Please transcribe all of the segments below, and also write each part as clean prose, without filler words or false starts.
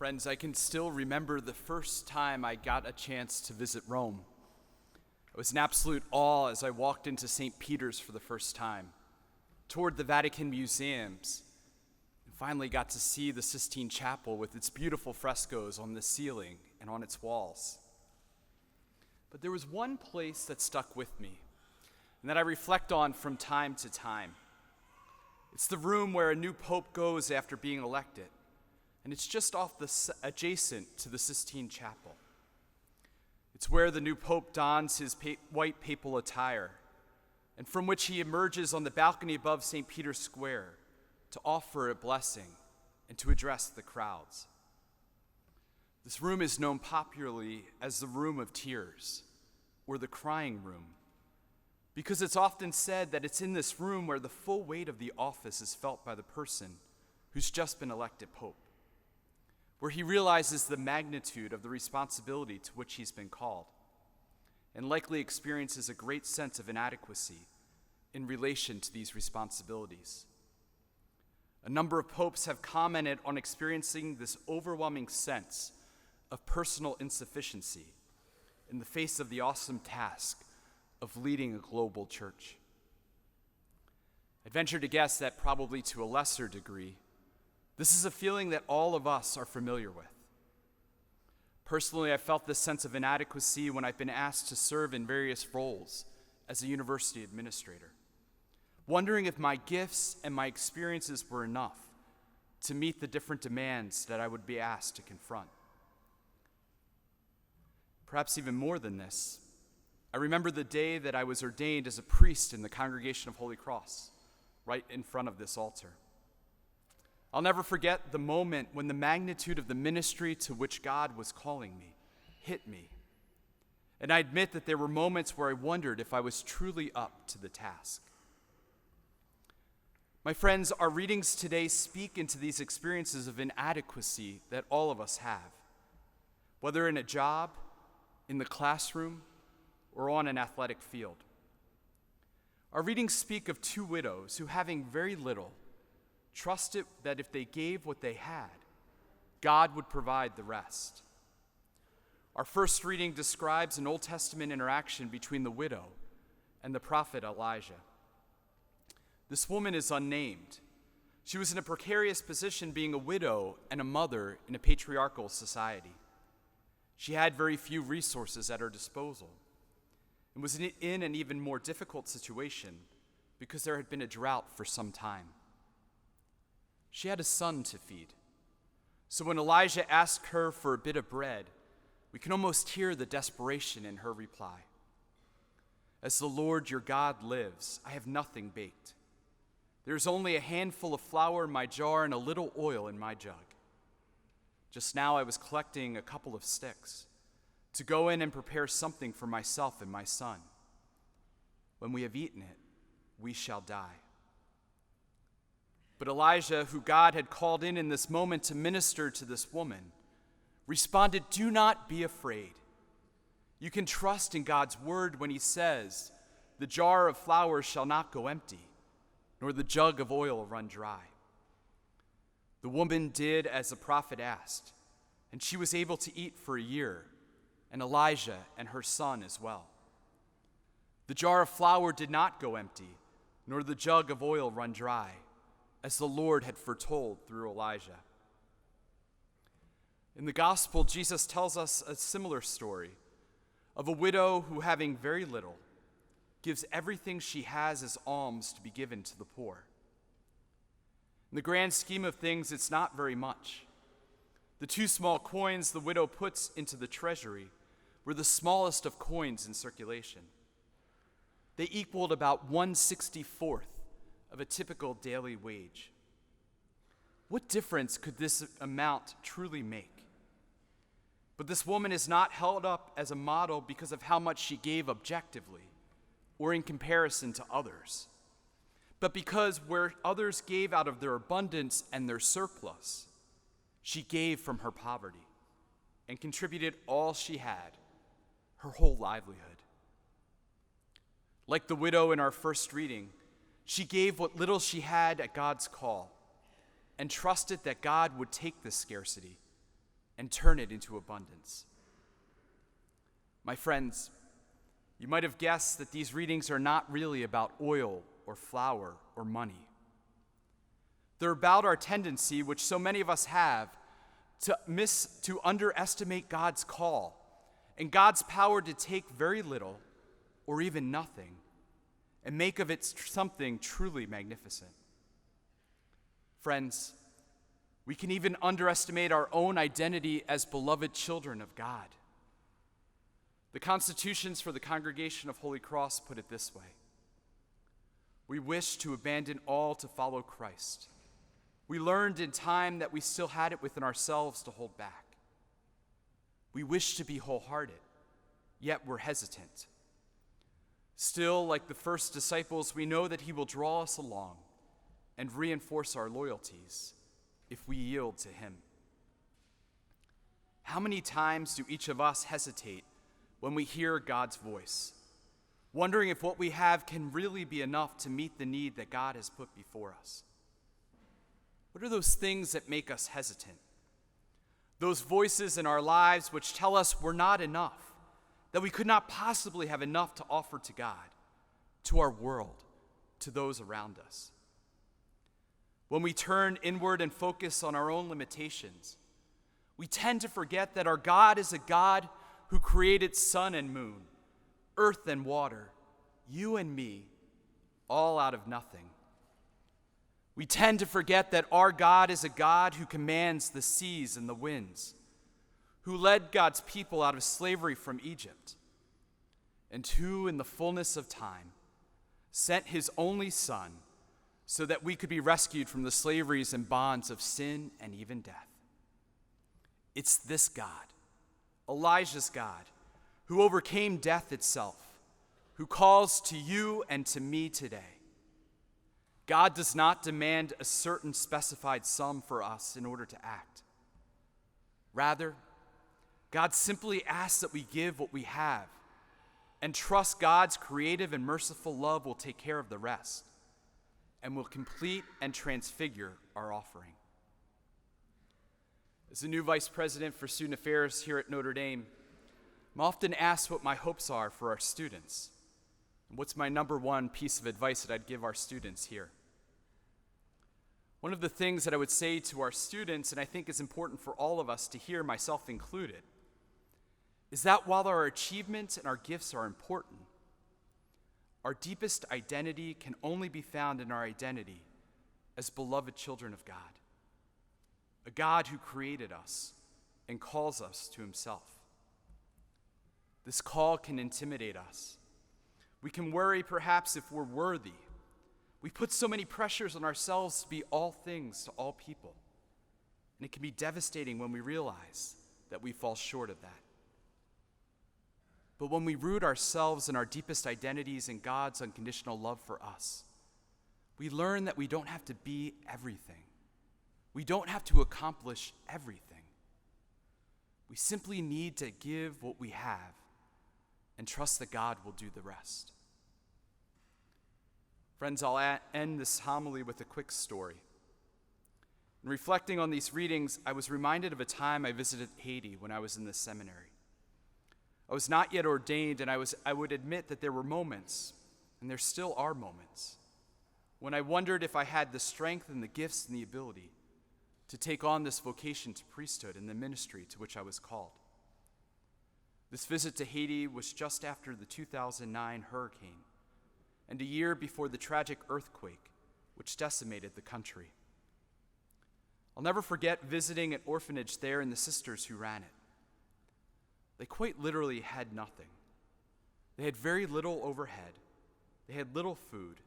Friends, I can still remember the first time I got a chance to visit Rome. I was in absolute awe as I walked into St. Peter's for the first time, toured the Vatican museums, and finally got to see the Sistine Chapel with its beautiful frescoes on the ceiling and on its walls. But there was one place that stuck with me and that I reflect on from time to time. It's the room where a new pope goes after being elected, and it's just adjacent to the Sistine Chapel. It's where the new pope dons his white papal attire, and from which he emerges on the balcony above St. Peter's Square to offer a blessing and to address the crowds. This room is known popularly as the Room of Tears, or the Crying Room, because it's often said that it's in this room where the full weight of the office is felt by the person who's just been elected pope, where he realizes the magnitude of the responsibility to which he's been called, and likely experiences a great sense of inadequacy in relation to these responsibilities. A number of popes have commented on experiencing this overwhelming sense of personal insufficiency in the face of the awesome task of leading a global church. I'd venture to guess that probably to a lesser degree, this is a feeling that all of us are familiar with. Personally, I felt this sense of inadequacy when I've been asked to serve in various roles as a university administrator, wondering if my gifts and my experiences were enough to meet the different demands that I would be asked to confront. Perhaps even more than this, I remember the day that I was ordained as a priest in the Congregation of Holy Cross, right in front of this altar. I'll never forget the moment when the magnitude of the ministry to which God was calling me hit me. And I admit that there were moments where I wondered if I was truly up to the task. My friends, our readings today speak into these experiences of inadequacy that all of us have, whether in a job, in the classroom, or on an athletic field. Our readings speak of two widows who, having very little, trusted that if they gave what they had, God would provide the rest. Our first reading describes an Old Testament interaction between the widow and the prophet Elijah. This woman is unnamed. She was in a precarious position, being a widow and a mother in a patriarchal society. She had very few resources at her disposal and was in an even more difficult situation because there had been a drought for some time. She had a son to feed. So when Elijah asked her for a bit of bread, we can almost hear the desperation in her reply. As the Lord your God lives, I have nothing baked. There is only a handful of flour in my jar and a little oil in my jug. Just now I was collecting a couple of sticks to go in and prepare something for myself and my son. When we have eaten it, we shall die. But Elijah, who God had called in this moment to minister to this woman, responded, "Do not be afraid. You can trust in God's word when he says, 'The jar of flour shall not go empty, nor the jug of oil run dry.'" The woman did as the prophet asked, and she was able to eat for a year, and Elijah and her son as well. The jar of flour did not go empty, nor the jug of oil run dry, as the Lord had foretold through Elijah. In the gospel, Jesus tells us a similar story of a widow who, having very little, gives everything she has as alms to be given to the poor. In the grand scheme of things, it's not very much. The 2 small coins the widow puts into the treasury were the smallest of coins in circulation. They equaled about 1/64 of a typical daily wage. What difference could this amount truly make? But this woman is not held up as a model because of how much she gave objectively or in comparison to others, but because where others gave out of their abundance and their surplus, she gave from her poverty and contributed all she had, her whole livelihood. Like the widow in our first reading, she gave what little she had at God's call and trusted that God would take this scarcity and turn it into abundance. My friends, you might have guessed that these readings are not really about oil or flour or money. They're about our tendency, which so many of us have, to underestimate God's call and God's power to take very little or even nothing and make of it something truly magnificent. Friends, we can even underestimate our own identity as beloved children of God. The constitutions for the Congregation of Holy Cross put it this way: we wish to abandon all to follow Christ. We learned in time that we still had it within ourselves to hold back. We wish to be wholehearted, yet we're hesitant. Still, like the first disciples, we know that he will draw us along and reinforce our loyalties if we yield to him. How many times do each of us hesitate when we hear God's voice, wondering if what we have can really be enough to meet the need that God has put before us? What are those things that make us hesitant? Those voices in our lives which tell us we're not enough, that we could not possibly have enough to offer to God, to our world, to those around us. When we turn inward and focus on our own limitations, we tend to forget that our God is a God who created sun and moon, earth and water, you and me, all out of nothing. We tend to forget that our God is a God who commands the seas and the winds, who led God's people out of slavery from Egypt, and who, in the fullness of time, sent his only Son so that we could be rescued from the slaveries and bonds of sin and even death. It's this God, Elijah's God, who overcame death itself, who calls to you and to me today. God does not demand a certain specified sum for us in order to act. Rather, God simply asks that we give what we have and trust God's creative and merciful love will take care of the rest and will complete and transfigure our offering. As the new vice president for student affairs here at Notre Dame, I'm often asked what my hopes are for our students and what's my number one piece of advice that I'd give our students here. One of the things that I would say to our students, and I think is important for all of us to hear, myself included, is that while our achievements and our gifts are important, our deepest identity can only be found in our identity as beloved children of God, a God who created us and calls us to himself. This call can intimidate us. We can worry perhaps if we're worthy. We put so many pressures on ourselves to be all things to all people, and it can be devastating when we realize that we fall short of that. But when we root ourselves in our deepest identities in God's unconditional love for us, we learn that we don't have to be everything. We don't have to accomplish everything. We simply need to give what we have and trust that God will do the rest. Friends, I'll end this homily with a quick story. In reflecting on these readings, I was reminded of a time I visited Haiti when I was in the seminary. I was not yet ordained, and I would admit that there were moments, and there still are moments, when I wondered if I had the strength and the gifts and the ability to take on this vocation to priesthood and the ministry to which I was called. This visit to Haiti was just after the 2009 hurricane, and a year before the tragic earthquake which decimated the country. I'll never forget visiting an orphanage there and the sisters who ran it. They quite literally had nothing. They had very little overhead. They had little food.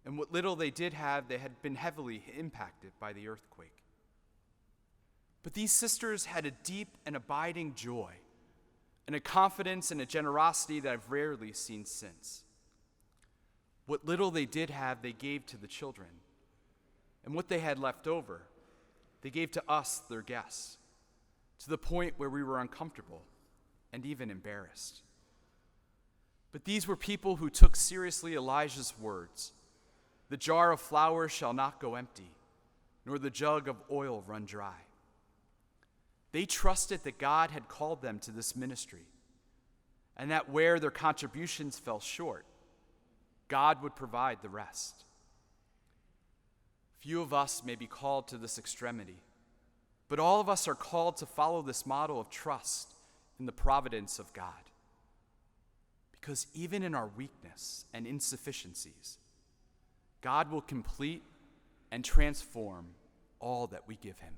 And what little they did have, they had been heavily impacted by the earthquake. But these sisters had a deep and abiding joy, and a confidence and a generosity that I've rarely seen since. What little they did have, they gave to the children. And what they had left over, they gave to us, their guests, to the point where we were uncomfortable and even embarrassed. But these were people who took seriously Elijah's words, "The jar of flour shall not go empty, nor the jug of oil run dry." They trusted that God had called them to this ministry, and that where their contributions fell short, God would provide the rest. Few of us may be called to this extremity, but all of us are called to follow this model of trust in the providence of God. Because even in our weakness and insufficiencies, God will complete and transform all that we give him.